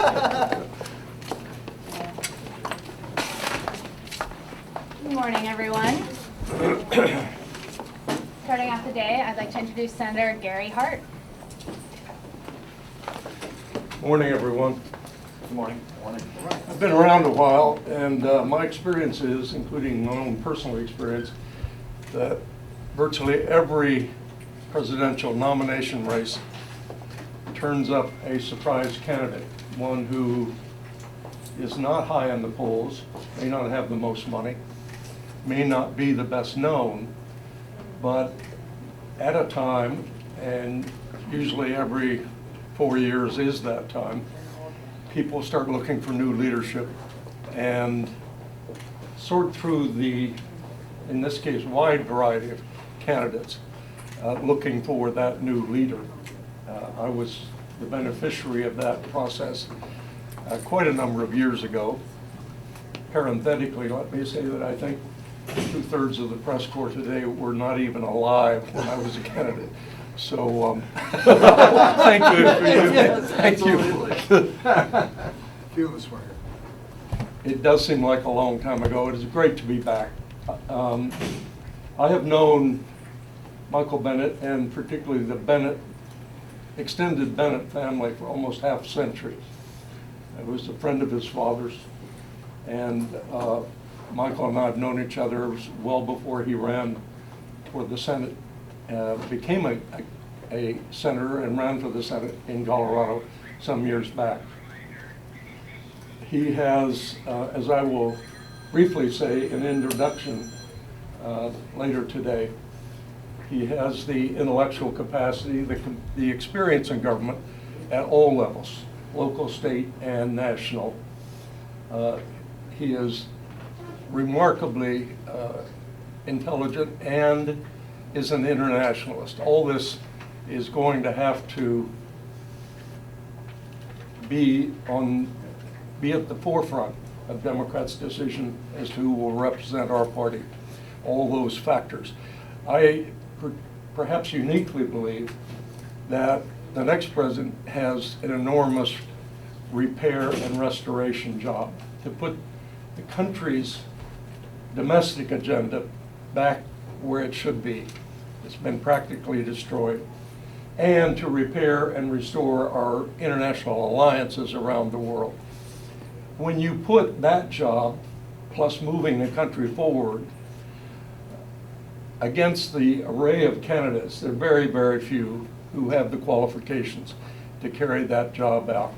Good morning, everyone. Starting off the day, I'd like to introduce Senator Gary Hart. Morning, everyone. Good morning. Morning. I've been around a while, and my experience is, including my own personal experience, that virtually every presidential nomination race turns up a surprise candidate, one who is not high in the polls, may not have the most money, may not be the best known, but at a time, and usually every 4 years is that time, people start looking for new leadership and sort through the, in this case, wide variety of candidates looking for that new leader. I was the beneficiary of that process quite a number of years ago. Parenthetically, let me say that I think 2/3 of the press corps today were not even alive when I was a candidate. So thank you for you. Yes, Thank you. Few of us were here. It does seem like a long time ago. It is great to be back. I have known Michael Bennet, and particularly the Bennet, extended Bennet family for almost half a century. I was a friend of his father's, and Michael and I have known each other well before he ran for the Senate, became a senator and ran for the Senate in Colorado some years back. He has, as I will briefly say in introduction later today, he has the intellectual capacity, the experience in government at all levels, local, state, and national. He is remarkably intelligent and is an internationalist. All this is going to have to be at the forefront of Democrats' decision as to who will represent our party. All those factors. I perhaps uniquely believe that the next president has an enormous repair and restoration job to put the country's domestic agenda back where it should be. It's been practically destroyed. And to repair and restore our international alliances around the world. When you put that job, plus moving the country forward, against the array of candidates, there are very, very few who have the qualifications to carry that job out.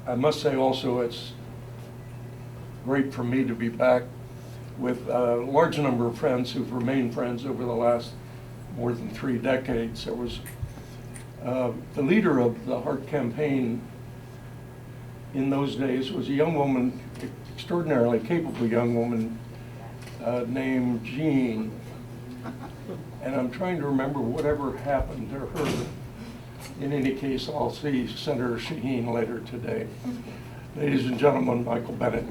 I must say also it's great for me to be back with a large number of friends who've remained friends over the last more than 3 decades. There was the leader of the Hart campaign in those days was a young woman, extraordinarily capable young woman named Jean. And I'm trying to remember whatever happened to her. In any case, I'll see Senator Shaheen later today. Ladies and gentlemen, Michael Bennet.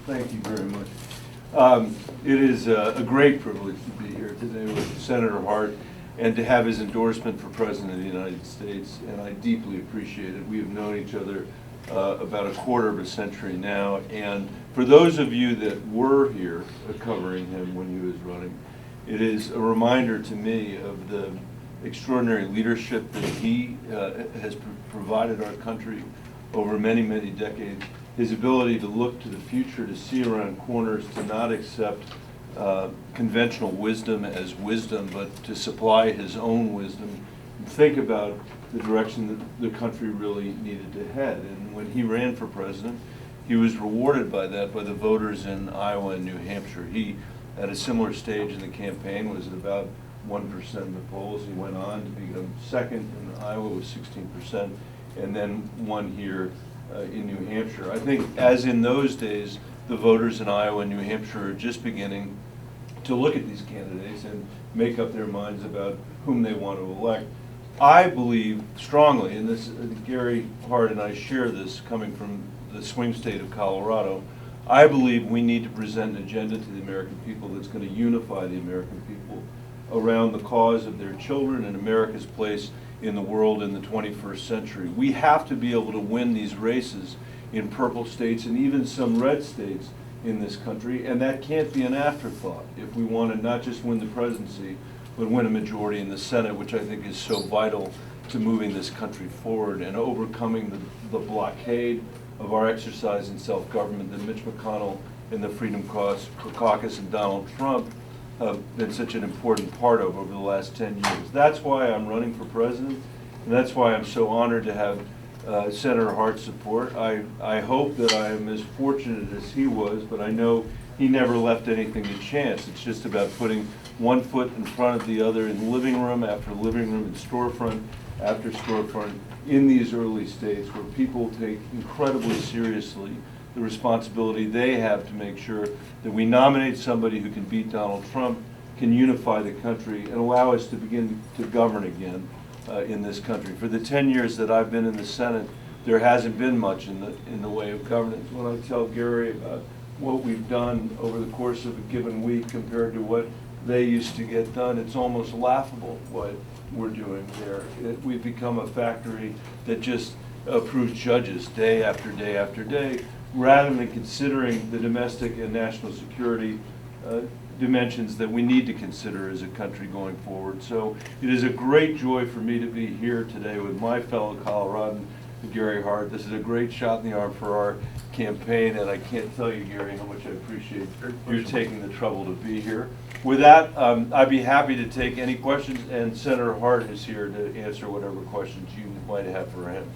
Thank you very much. It is a great privilege to be here today with Senator Hart and to have his endorsement for President of the United States, and I deeply appreciate it. We have known each other about a quarter of a century now, and for those of you that were here covering him when he was running, it is a reminder to me of the extraordinary leadership that he has provided our country over many, many decades. His ability to look to the future, to see around corners, to not accept conventional wisdom as wisdom, but to supply his own wisdom, and think about the direction that the country really needed to head. And when he ran for president, he was rewarded by that by the voters in Iowa and New Hampshire. He, at a similar stage in the campaign, was at about 1% in the polls. He went on to become second in Iowa with 16%, and then won here in New Hampshire. I think, as in those days, the voters in Iowa and New Hampshire are just beginning to look at these candidates and make up their minds about whom they want to elect. I believe strongly, and this Gary Hart and I share this coming from the swing state of Colorado, I believe we need to present an agenda to the American people that's going to unify the American people around the cause of their children and America's place in the world in the 21st century. We have to be able to win these races in purple states and even some red states in this country, and that can't be an afterthought if we want to not just win the presidency, but win a majority in the Senate, which I think is so vital to moving this country forward and overcoming the blockade of our exercise in self-government that Mitch McConnell and the Freedom Caucus and Donald Trump have been such an important part of over the last 10 years. That's why I'm running for president, and that's why I'm so honored to have Senator Hart's support. I hope that I am as fortunate as he was, but I know he never left anything to chance. It's just about putting one foot in front of the other in living room after living room and storefront after storefront in these early states where people take incredibly seriously the responsibility they have to make sure that we nominate somebody who can beat Donald Trump, can unify the country, and allow us to begin to govern again in this country. For the 10 years that I've been in the Senate, there hasn't been much in the way of governance. When I tell Gary about what we've done over the course of a given week compared to what they used to get done, it's almost laughable what we're doing there. We've become a factory that just approves judges day after day after day, rather than considering the domestic and national security dimensions that we need to consider as a country going forward. So it is a great joy for me to be here today with my fellow Coloradan, Gary Hart. This is a great shot in the arm for our campaign, and I can't tell you, Gary, how much I appreciate you taking the trouble to be here. With that, I'd be happy to take any questions, and Senator Hart is here to answer whatever questions you might have for him.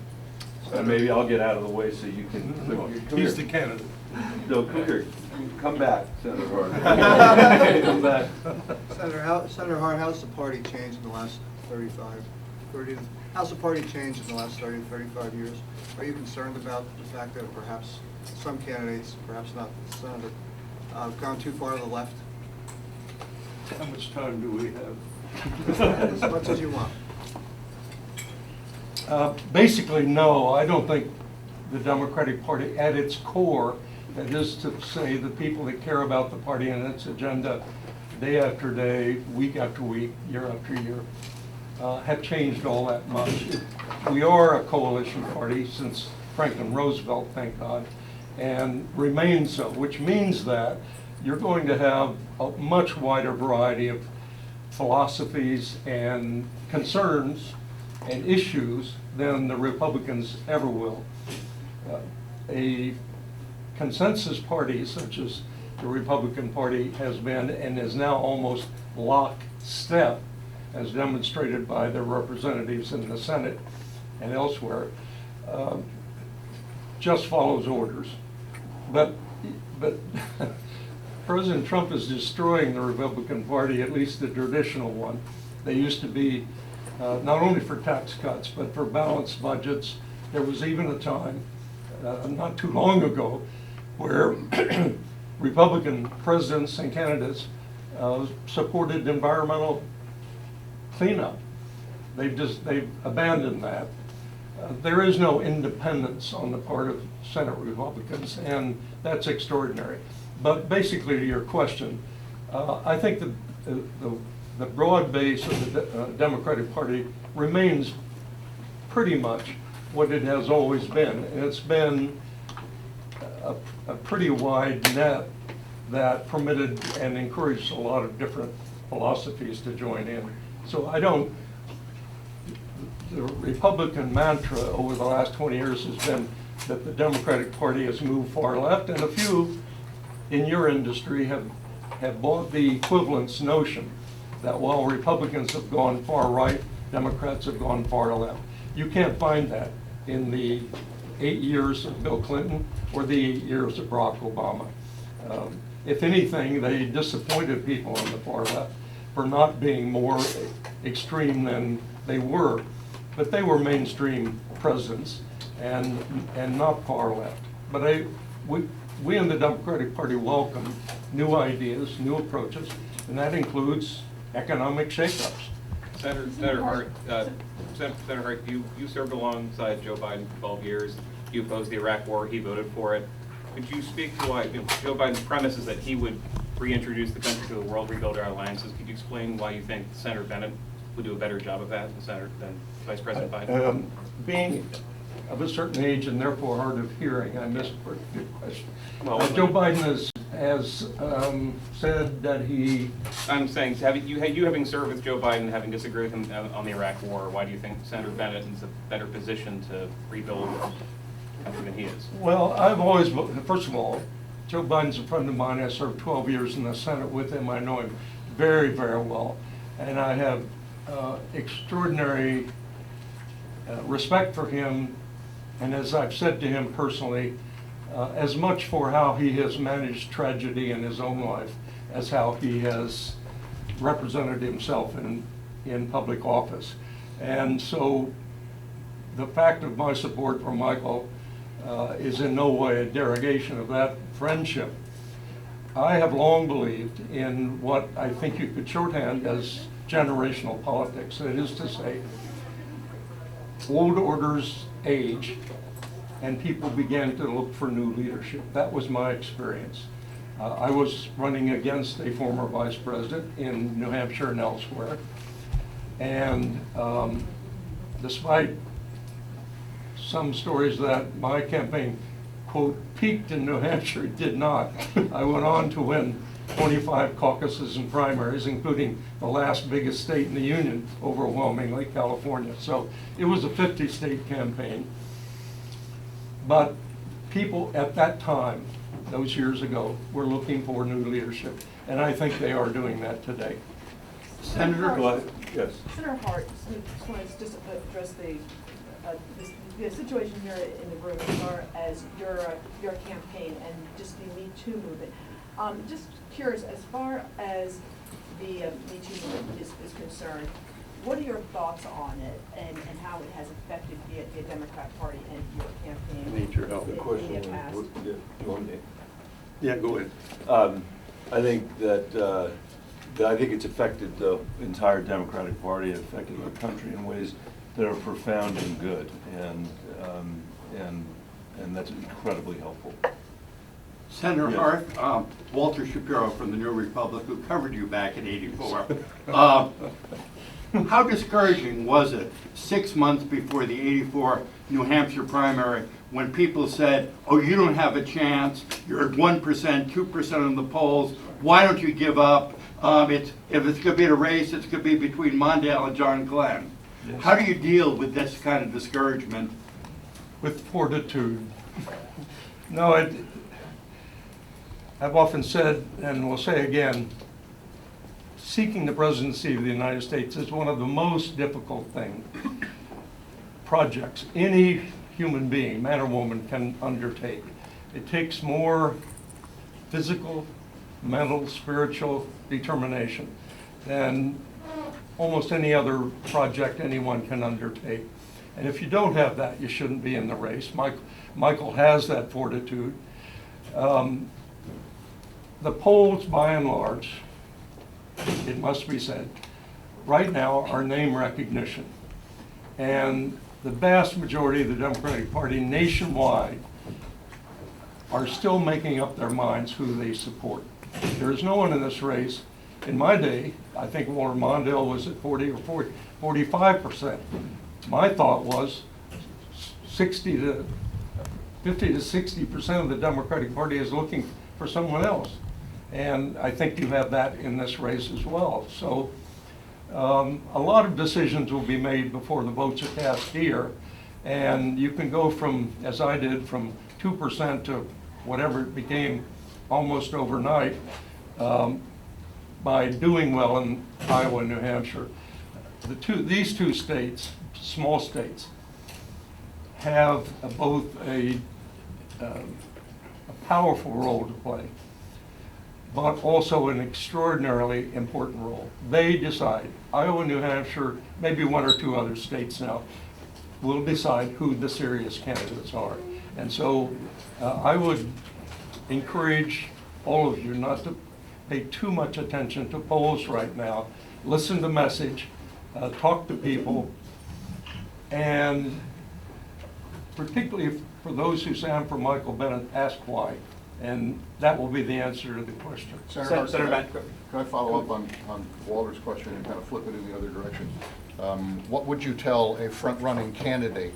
Maybe I'll get out of the way so you can. Come He's here. the candidate. No, come here. Come back, Senator Hart. Come back. Senator Hart, how's the party changed in the last 30, how's the party changed in the last 30 to 35 years? Are you concerned about the fact that perhaps some candidates, perhaps not the Senate, have gone too far to the left? How much time do we have? As much as you want. Basically, no. I don't think the Democratic Party, at its core, that is to say the people that care about the party and its agenda day after day, week after week, year after year, have changed all that much. We are a coalition party since Franklin Roosevelt, thank God, and remain so, which means that you're going to have a much wider variety of philosophies and concerns and issues than the Republicans ever will. A consensus party such as the Republican Party has been and is now almost lockstep, as demonstrated by their representatives in the Senate and elsewhere, just follows orders. But President Trump is destroying the Republican Party, at least the traditional one. They used to be not only for tax cuts, but for balanced budgets. There was even a time, not too long ago, where Republican presidents and candidates supported environmental cleanup. They've abandoned that. There is no independence on the part of Senate Republicans, and that's extraordinary. But basically, to your question, I think the broad base of the Democratic Party remains pretty much what it has always been. And it's been a pretty wide net that permitted and encouraged a lot of different philosophies to join in. So the Republican mantra over the last 20 years has been that the Democratic Party has moved far left, and a few in your industry have bought the equivalence notion that while Republicans have gone far right, Democrats have gone far left. You can't find that in the 8 years of Bill Clinton or the 8 years of Barack Obama. If anything, they disappointed people on the far left for not being more extreme than they were. But they were mainstream presidents and not far left. But we in the Democratic Party welcome new ideas, new approaches, and that includes economic shakeups. Senator Hart, you served alongside Joe Biden for 12 years. You opposed the Iraq War. He voted for it. Could you speak to why Joe Biden's premise is that he would reintroduce the country to the World Rebuilder Alliances? Could you explain why you think Senator Bennet would do a better job of that than Vice President Biden? Being of a certain age and therefore hard of hearing, I missed a good question. Well, Joe Biden has said that he, I'm saying, having served with Joe Biden, having disagreed with him on the Iraq War, why do you think Senator Bennet is a better position to rebuild the country than he is? well, I've always, first of all, Joe Biden's a friend of mine. I served 12 years in the Senate with him. I know him very, very well. And I have extraordinary respect for him. And as I've said to him personally, as much for how he has managed tragedy in his own life as how he has represented himself in public office. And so the fact of my support for Michael is in no way a derogation of that friendship. I have long believed in what I think you could shorthand as generational politics. That is to say, old orders age and people began to look for new leadership. That was my experience. I was running against a former vice president in New Hampshire and elsewhere. And despite some stories that my campaign, quote, peaked in New Hampshire, it did not. I went on to win 25 caucuses and primaries, including the last biggest state in the Union, overwhelmingly California. So it was a 50-state campaign. But people at that time, those years ago, were looking for new leadership. And I think they are doing that today. Senator, go ahead. Yes. Senator Hart, just wanted to just address the situation here in the room as far as your campaign and just the Me Too movement. Just curious, as far as the Me Too movement is concerned, what are your thoughts on it and how it has affected the Democrat Party and your campaign? Need your help. in the past? Yeah, go ahead. I think that I think it's affected the entire Democratic Party, affected the country in ways that are profound and good, and that's incredibly helpful. Senator Yes. Hart, Walter Shapiro from the New Republic, who covered you back in '84. How discouraging was it 6 months before the '84 New Hampshire primary when people said, oh, you don't have a chance, you're at 1%, 2% in the polls, why don't you give up? If it's going to be a race, it's going to be between Mondale and John Glenn. Yes. How do you deal with this kind of discouragement? With fortitude. No, I've often said, and will say again, seeking the presidency of the United States is one of the most difficult projects any human being, man or woman, can undertake. It takes more physical, mental, spiritual determination than almost any other project anyone can undertake. And if you don't have that, you shouldn't be in the race. Michael has that fortitude. The polls, by and large, it must be said, right now are name recognition. And the vast majority of the Democratic Party nationwide are still making up their minds who they support. There is no one in this race. In my day, I think Walter Mondale was at 40 or 45%. My thought was 50 to 60% of the Democratic Party is looking for someone else. And I think you have that in this race as well. So a lot of decisions will be made before the votes are cast here. And you can go from, as I did, from 2% to whatever it became almost overnight by doing well in Iowa and New Hampshire. These two states, small states, have both a powerful role to play, but also an extraordinarily important role. They decide, Iowa, New Hampshire, maybe one or two other states now, will decide who the serious candidates are. And so I would encourage all of you not to pay too much attention to polls right now. Listen to message, talk to people, and particularly for those who stand for Michael Bennet, ask why. And that will be the answer to the question. Senator Hart, Senator Bennet. can I follow up on Walter's question and kind of flip it in the other direction? What would you tell a front-running candidate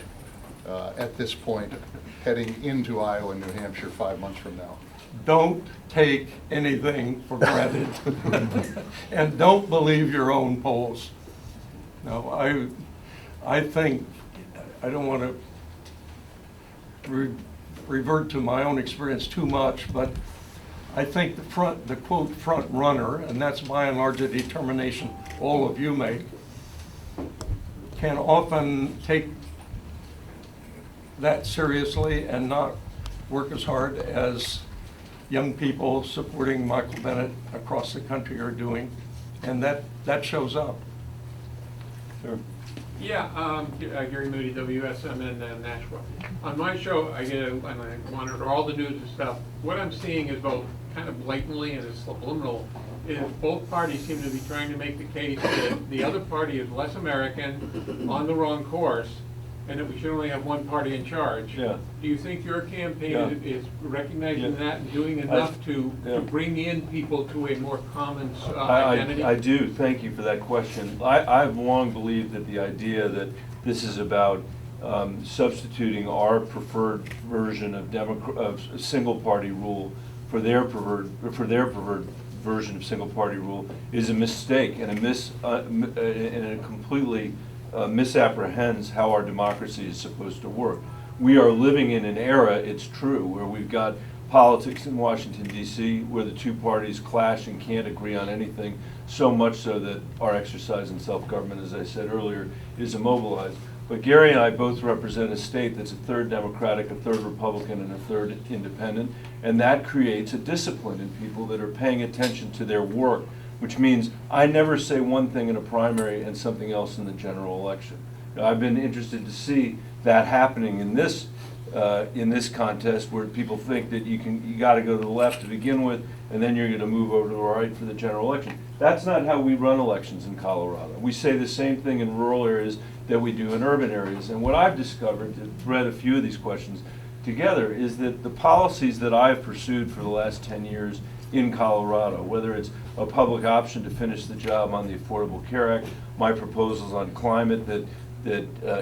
at this point heading into Iowa and New Hampshire 5 months from now? Don't take anything for granted. And don't believe your own polls. No, I think, I don't want to revert to my own experience too much, but I think the quote front runner, and that's by and large a determination all of you make, can often take that seriously and not work as hard as young people supporting Michael Bennet across the country are doing, and that shows up. Sure. Yeah, Gary Moody, WSM in Nashville. On my show, I monitor all the news and stuff. What I'm seeing is both kind of blatantly and it's subliminal, is both parties seem to be trying to make the case that the other party is less American, on the wrong course, and that we should only have one party in charge. Yeah. Do you think your campaign Yeah. is recognizing Yeah. that and doing enough to bring in people to a more common identity? I do, thank you for that question. I've long believed that the idea that this is about substituting our preferred version of single-party rule for their preferred version of single-party rule is a mistake and it completely misapprehends how our democracy is supposed to work. We are living in an era, it's true, where we've got politics in Washington, D.C., where the two parties clash and can't agree on anything, so much so that our exercise in self-government, as I said earlier, is immobilized. But Gary and I both represent a state that's a third Democratic, a third Republican, and a third Independent, and that creates a discipline in people that are paying attention to their work, which means I never say one thing in a primary and something else in the general election. Now, I've been interested to see that happening in this contest, where people think that you got to go to the left to begin with, and then you're going to move over to the right for the general election. That's not how we run elections in Colorado. We say the same thing in rural areas that we do in urban areas. And what I've discovered, to thread a few of these questions together, is that the policies that I've pursued for the last 10 years in Colorado, whether it's a public option to finish the job on the Affordable Care Act, my proposals on climate that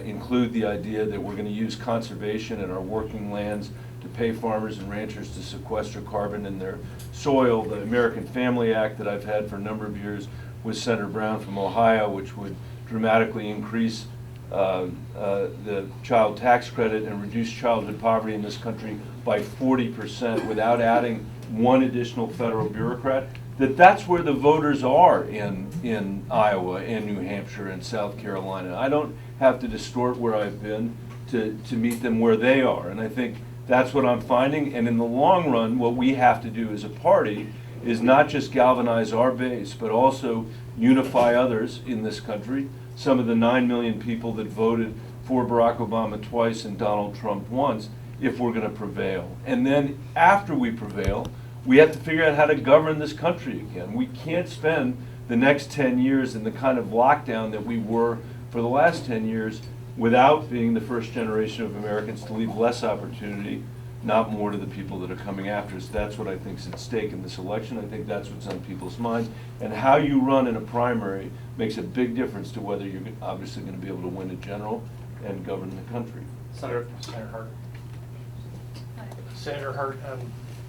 include the idea that we're going to use conservation in our working lands to pay farmers and ranchers to sequester carbon in their soil, the American Family Act that I've had for a number of years with Senator Brown from Ohio, which would dramatically increase the child tax credit and reduce childhood poverty in this country by 40% without adding one additional federal bureaucrat, that's where the voters are in Iowa and New Hampshire and South Carolina. I don't have to distort where I've been to meet them where they are. And I think that's what I'm finding. And in the long run, what we have to do as a party is not just galvanize our base, but also unify others in this country. Some of the 9 million people that voted for Barack Obama twice and Donald Trump once, if we're going to prevail. And then after we prevail, we have to figure out how to govern this country again. We can't spend the next 10 years in the kind of lockdown that we were for the last 10 years without being the first generation of Americans to leave less opportunity, not more, to the people that are coming after us. That's what I think is at stake in this election. I think that's what's on people's minds. And how you run in a primary makes a big difference to whether you're obviously going to be able to win a general and govern the country. Senator Hart. Senator Hart,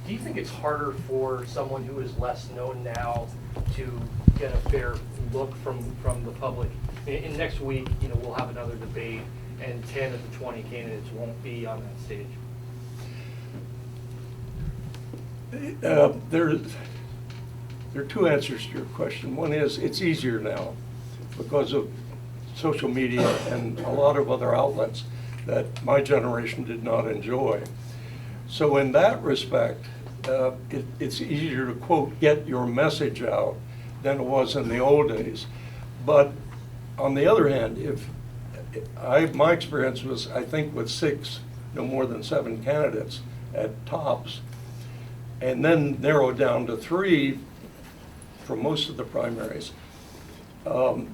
do you think it's harder for someone who is less known now to get a fair look from the public? In next week, we'll have another debate, and 10 of the 20 candidates won't be on that stage. There are two answers to your question. One is it's easier now because of social media and a lot of other outlets that my generation did not enjoy. So in that respect, it's easier to, quote, get your message out than it was in the old days. But on the other hand, my experience was, I think, with 6, no more than 7 candidates at tops, and then narrowed down to 3 for most of the primaries. I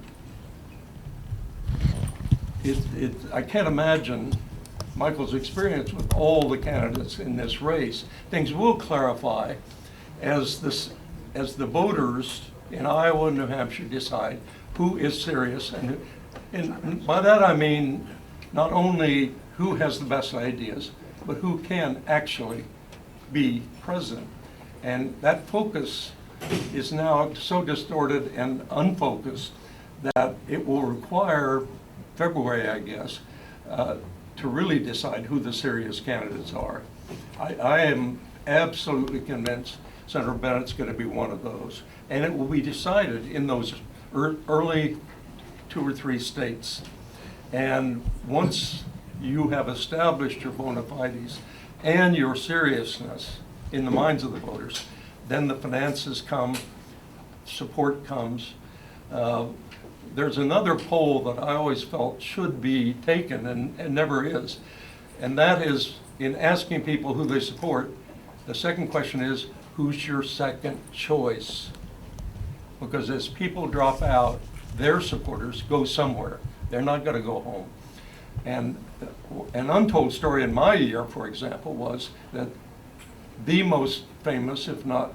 can't imagine Michael's experience with all the candidates in this race, things will clarify as the voters in Iowa and New Hampshire decide who is serious. And by that I mean not only who has the best ideas, but who can actually be president. And that focus is now so distorted and unfocused that it will require February, I guess, to really decide who the serious candidates are. I am absolutely convinced Senator Bennett's going to be one of those. And it will be decided in those early 2 or 3 states. And once you have established your bona fides and your seriousness in the minds of the voters, then the finances come, support comes. There's another poll that I always felt should be taken and never is. And that is, in asking people who they support, the second question is, who's your second choice? Because as people drop out, their supporters go somewhere. They're not going to go home. And an untold story in my year, for example, was that the most famous, if not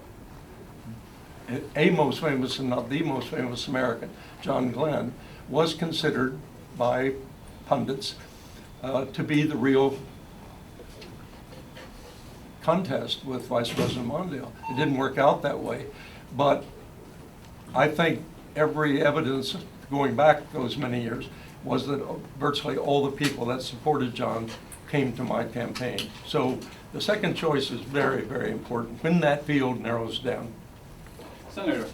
a most famous and not the most famous American, John Glenn, was considered by pundits to be the real contest with Vice President Mondale. It didn't work out that way, but I think every evidence going back those many years was that virtually all the people that supported John came to my campaign. So the second choice is very, very important when that field narrows down. Senator,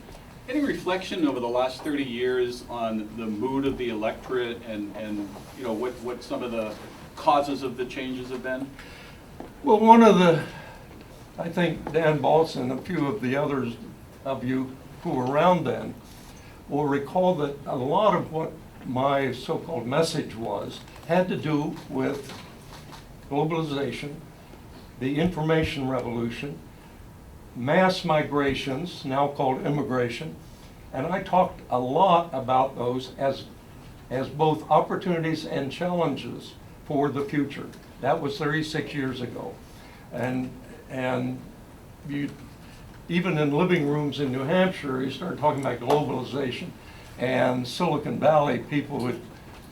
any reflection over the last 30 years on the mood of the electorate and you know, what some of the causes of the changes have been? Well, one of the, I think Dan Baltz and a few of the others of you who were around then will recall that a lot of what my so-called message was had to do with globalization, the information revolution, mass migrations, now called immigration, and I talked a lot about those as both opportunities and challenges for the future. That was 36 years ago. And you, even in living rooms in New Hampshire, you start talking about globalization and Silicon Valley. People would,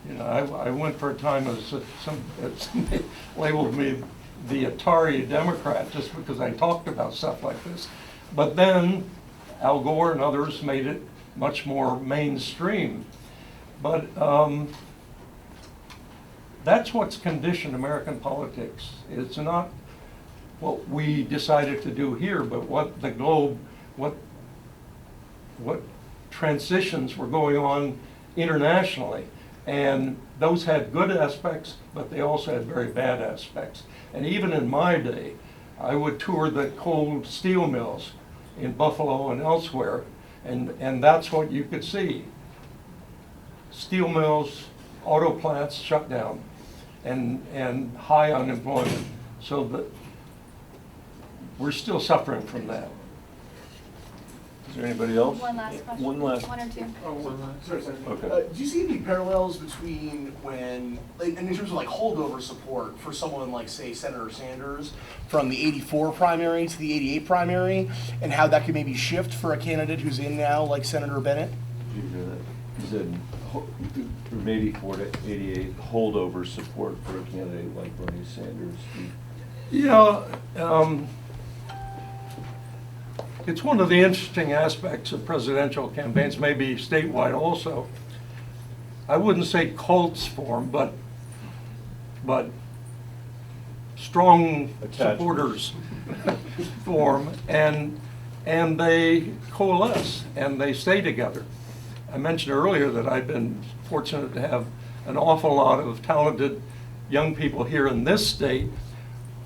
you know, I went for a time as somebody labeled me the Atari Democrat just because I talked about stuff like this. But then Al Gore and others made it much more mainstream. But that's what's conditioned American politics. It's not what we decided to do here, but what the globe, what transitions were going on internationally. And those had good aspects, but they also had very bad aspects. And even in my day, I would tour the coal steel mills in Buffalo and elsewhere, and that's what you could see. Steel mills, auto plants shut down, and high unemployment. So that we're still suffering from that. Is there anybody else? One last question. One last. One or two. Oh, one last. Sorry. Okay. Do you see any parallels between when, like, in terms of like holdover support for someone like, say, Senator Sanders from the '84 primary to the '88 primary, and how that could maybe shift for a candidate who's in now, like Senator Bennet? Did you hear that? He said from '84 to '88, holdover support for a candidate like Bernie Sanders. You know, it's one of the interesting aspects of presidential campaigns, maybe statewide also. I wouldn't say cults form, but strong supporters form, and they coalesce and they stay together. I mentioned earlier that I've been fortunate to have an awful lot of talented young people here in this state.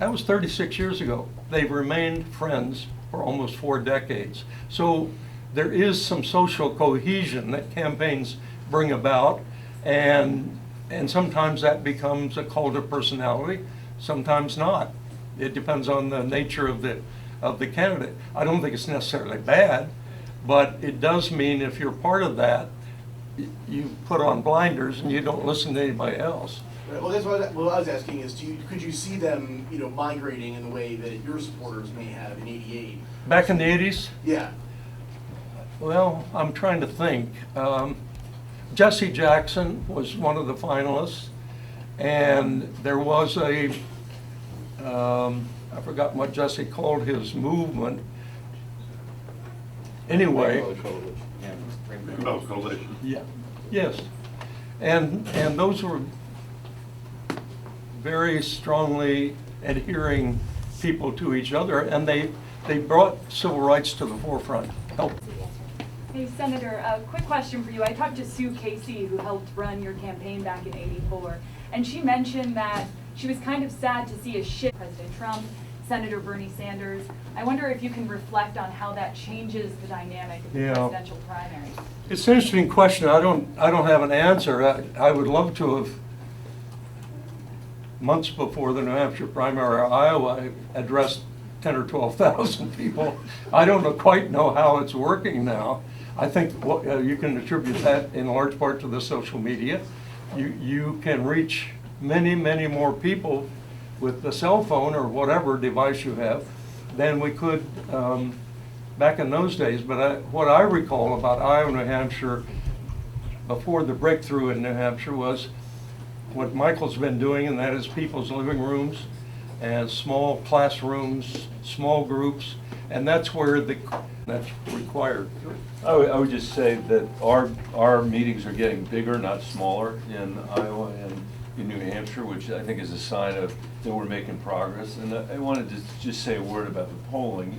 That was 36 years ago. They've remained friends for almost 4 decades. So there is some social cohesion that campaigns bring about, and sometimes that becomes a cult of personality, sometimes not. It depends on the nature of the candidate. I don't think it's necessarily bad, but it does mean if you're part of that, you put on blinders and you don't listen to anybody else. Right, well, that's what I was asking is, could you see them, migrating in the way that your supporters may have in '88? Back in the 80s? Yeah. Well, I'm trying to think. Jesse Jackson was one of the finalists, and there was I forgot what Jesse called his movement. Anyway. Rainbow Coalition. Yeah, yes. And those were very strongly adhering people to each other, and they brought civil rights to the forefront. Helped. Hey, Senator, a quick question for you. I talked to Sue Casey, who helped run your campaign back in '84, and she mentioned that she was kind of sad to see a shift President Trump, Senator Bernie Sanders. I wonder if you can reflect on how that changes the dynamic of the presidential primary. It's an interesting question. I don't have an answer. I would love to have, months before the New Hampshire primary or Iowa, I addressed 10 or 12,000 people. I don't quite know how it's working now. I think you can attribute that in large part to the social media. You can reach many, many more people with the cell phone or whatever device you have than we could back in those days. But what I recall about Iowa, New Hampshire, before the breakthrough in New Hampshire was what Michael's been doing, and that is people's living rooms and small classrooms, small groups, and that's where that's required. I would just say that our meetings are getting bigger, not smaller, in Iowa and in New Hampshire, which I think is a sign of that we're making progress. And I wanted to just say a word about the polling.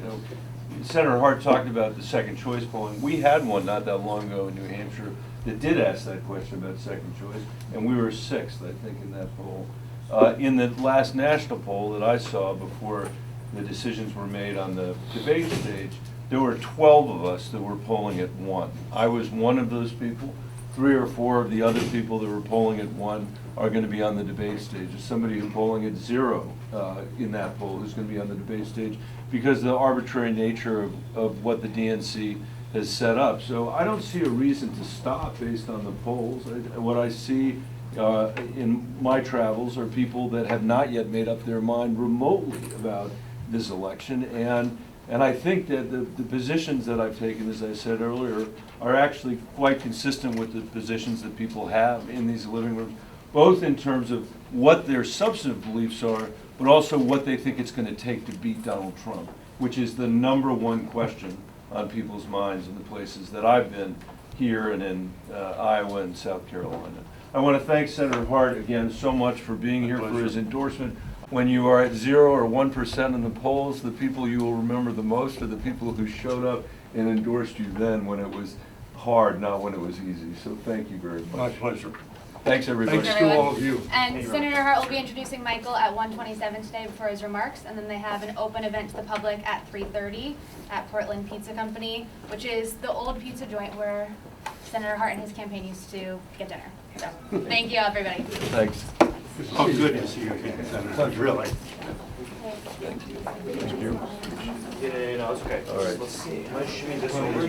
Senator Hart talked about the second choice polling. We had one not that long ago in New Hampshire that did ask that question about second choice, and we were sixth, I think, in that poll. In the last national poll that I saw before the decisions were made on the debate stage, there were 12 of us that were polling at 1. I was one of those people. 3 or 4 of the other people that were polling at 1 are going to be on the debate stage. There's somebody who's polling at 0 in that poll who's going to be on the debate stage because of the arbitrary nature of what the DNC has set up. So I don't see a reason to stop based on the polls. What I see in my travels are people that have not yet made up their mind remotely about this election, and I think that the positions that I've taken, as I said earlier, are actually quite consistent with the positions that people have in these living rooms, both in terms of what their substantive beliefs are, but also what they think it's going to take to beat Donald Trump, which is the #1 question on people's minds in the places that I've been here and in Iowa and South Carolina. I want to thank Senator Hart again so much for being here, for his endorsement. When you are at 0 or 1% in the polls, the people you will remember the most are the people who showed up and endorsed you then when it was hard, not when it was easy. So thank you very much. My pleasure. Thanks, everybody. Thanks to all of you. And Senator Hart will be introducing Michael at 1:27 today before his remarks, and then they have an open event to the public at 3:30 at Portland Pizza Company, which is the old pizza joint where Senator Hart and his campaign used to get dinner. So, thank you, everybody. Thanks. Oh, good to see you again, Senator, really. Yeah, no, it's okay. All right. Let's see. Let's shoot this over.